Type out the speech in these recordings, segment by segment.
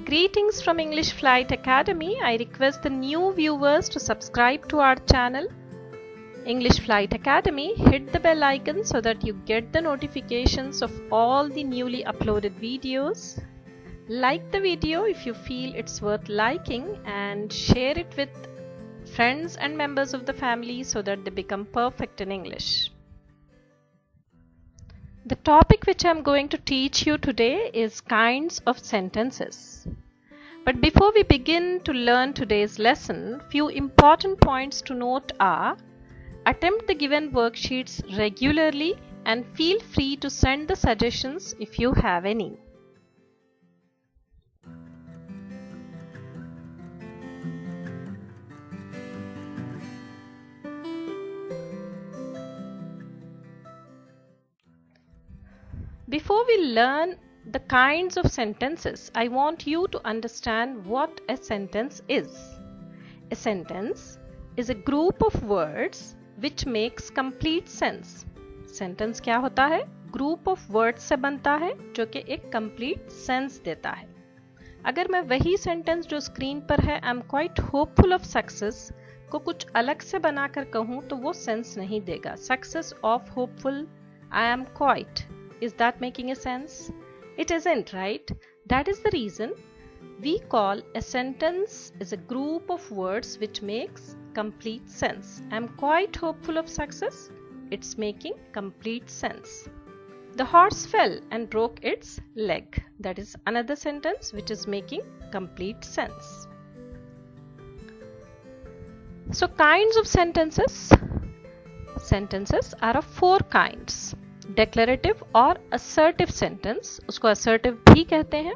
Greetings from English Flight Academy. I request the new viewers to subscribe to our channel English Flight Academy. Hit the bell icon so that you get the notifications of all the newly uploaded videos. Like the video if you feel it's worth liking, and share it with friends and members of the family so that they become perfect in English. The topic which I am going to teach you today is kinds of sentences. But before we begin to learn today's lesson, few important points to note are: attempt the given worksheets regularly and feel free to send the suggestions if you have any. Before we learn the kinds of sentences, I want you to understand what a sentence is. A sentence is a group of words which makes complete sense. Sentence क्या होता है? Group of words से बनता है जो कि एक complete sense देता है. अगर मैं वही sentence जो स्क्रीन पर है I'm quite hopeful of success को कुछ अलग से बनाकर कहूँ तो वो sense नहीं देगा. Success of hopeful, I am quite. Is that making a sense? It isn't, right? That is the reason we call a sentence is a group of words which makes complete sense. I'm quite hopeful of success. It's making complete sense. The horse fell and broke its leg. That is another sentence which is making complete sense. So kinds of sentences. Sentences are of four kinds. Declarative और assertive sentence, उसको assertive भी कहते हैं,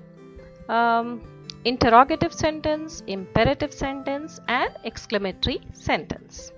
interrogative sentence, imperative sentence and exclamatory sentence.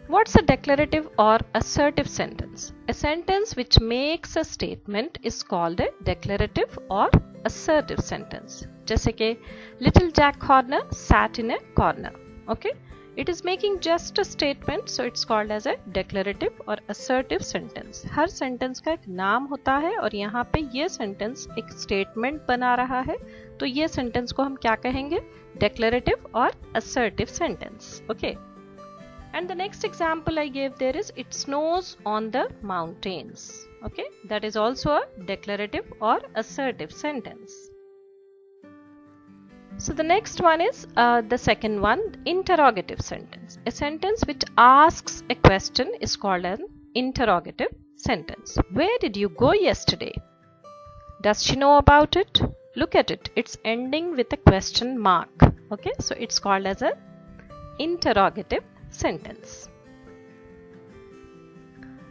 What's a declarative or assertive sentence? A sentence which makes a statement is called a declarative or assertive sentence. जैसे कि little Jack Horner sat in a corner. Okay? It is making just a statement, so it's called as a declarative or assertive sentence. Her sentence का एक नाम होता है और यहाँ पे ये sentence एक statement बना रहा है, तो ये sentence को हम क्या कहेंगे? Declarative or assertive sentence. Okay. And the next example I gave there is it snows on the mountains. Okay. That is also a declarative or assertive sentence. So the next one is the second one, interrogative sentence. A sentence which asks a question is called an interrogative sentence. Where did you go yesterday? Does she know about it? Look at it. It's ending with a question mark. Okay, so it's called as an interrogative sentence.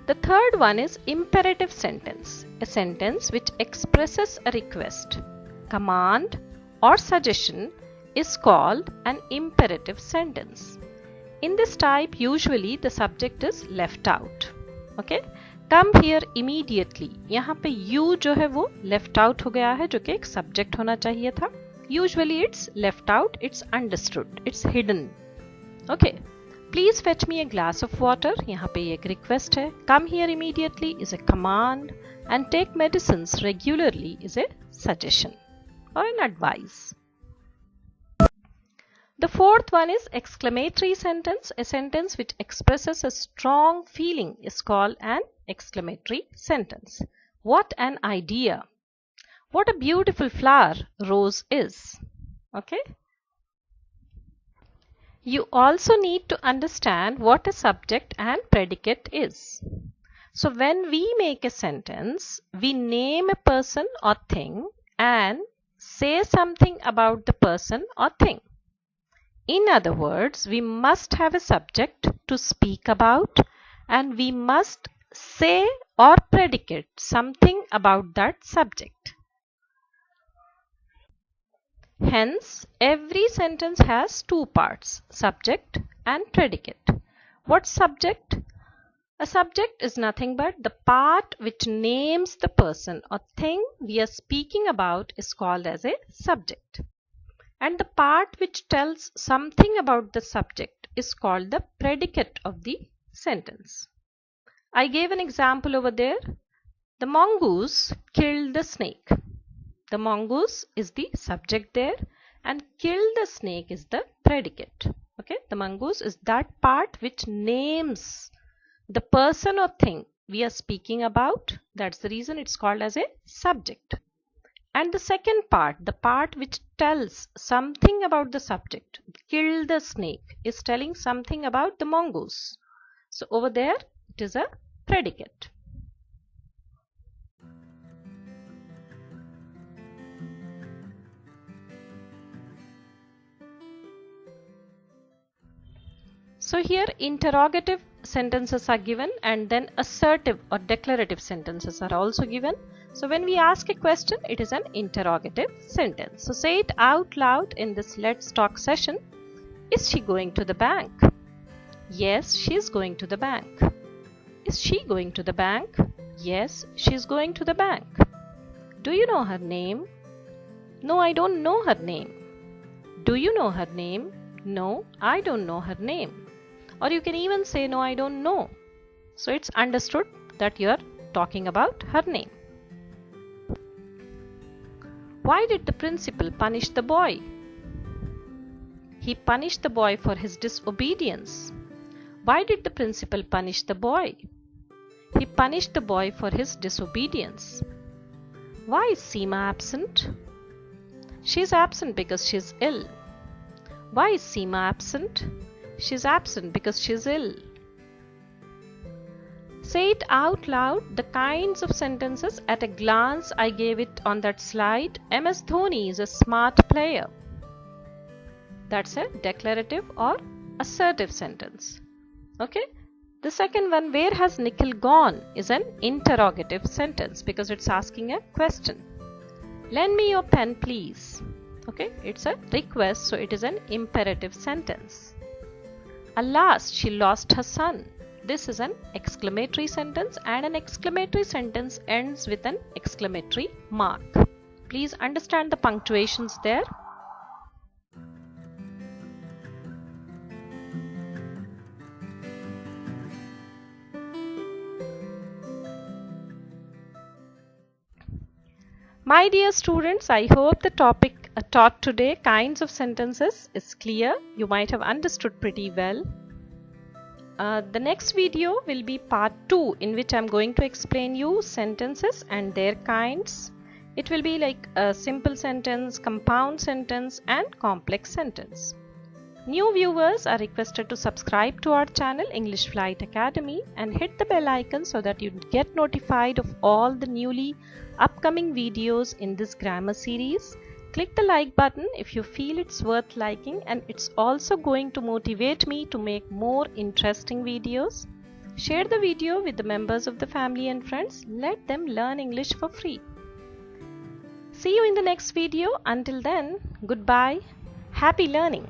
The third one is imperative sentence. A sentence which expresses a request, command, or suggestion is called an imperative sentence. In this type, usually the subject is left out. Okay? Come here immediately. यहाँ पे you जो है वो left out हो गया है जो कि एक subject होना चाहिए था. Usually it's left out, it's understood, it's hidden. Okay. Please fetch me a glass of water. यहाँ पे एक request है. Come here immediately is a command, and take medicines regularly is a suggestion or an advice. The fourth one is exclamatory sentence. A sentence which expresses a strong feeling is called an exclamatory sentence. What an idea! What a beautiful flower rose is. Okay? You also need to understand what a subject and predicate is. So when we make a sentence, we name a person or thing and say something about the person or thing. In other words, we must have a subject to speak about and we must say or predicate something about that subject. Hence, every sentence has two parts, subject and predicate. What's subject? A subject is nothing but the part which names the person or thing we are speaking about is called as a subject. And the part which tells something about the subject is called the predicate of the sentence. I gave an example over there. The mongoose killed the snake. The mongoose is the subject there and killed the snake is the predicate. Okay, the mongoose is that part which names the person or thing we are speaking about. That's the reason it's called as a subject. And the second part, the part which tells something about the subject, kill the snake, is telling something about the mongoose. So over there it is a predicate. So here interrogative sentences are given and then assertive or declarative sentences are also given. So when we ask a question, it is an interrogative sentence. So say it out loud in this Let's Talk session. Is she going to the bank? Yes, she is going to the bank. Is she going to the bank? Yes, she is going to the bank. Do you know her name? No, I don't know her name. Do you know her name? No, I don't know her name. Or you can even say, no, I don't know. So it's understood that you are talking about her name. Why did the principal punish the boy? He punished the boy for his disobedience. Why did the principal punish the boy? He punished the boy for his disobedience. Why is Seema absent? She is absent because she is ill. Why is Seema absent? She is absent because she is ill. Say it out loud, the kinds of sentences at a glance I gave it on that slide. MS Dhoni is a smart player. That's a declarative or assertive sentence. Okay. The second one, where has Nikhil gone, is an interrogative sentence because it's asking a question. Lend me your pen, please. Okay, it's a request, so it is an imperative sentence. Alas, she lost her son. This is an exclamatory sentence, and an exclamatory sentence ends with an exclamatory mark. Please understand the punctuations there. My dear students, I hope the topic taught today, kinds of sentences, is clear. You might have understood pretty well. The next video will be part 2, in which I'm going to explain you sentences and their kinds. It will be like a simple sentence, compound sentence and complex sentence. New viewers are requested to subscribe to our channel English Flight Academy and hit the bell icon so that you get notified of all the newly upcoming videos in this grammar series. Click the like button if you feel it's worth liking, and it's also going to motivate me to make more interesting videos. Share the video with the members of the family and friends. Let them learn English for free. See you in the next video. Until then, goodbye. Happy learning.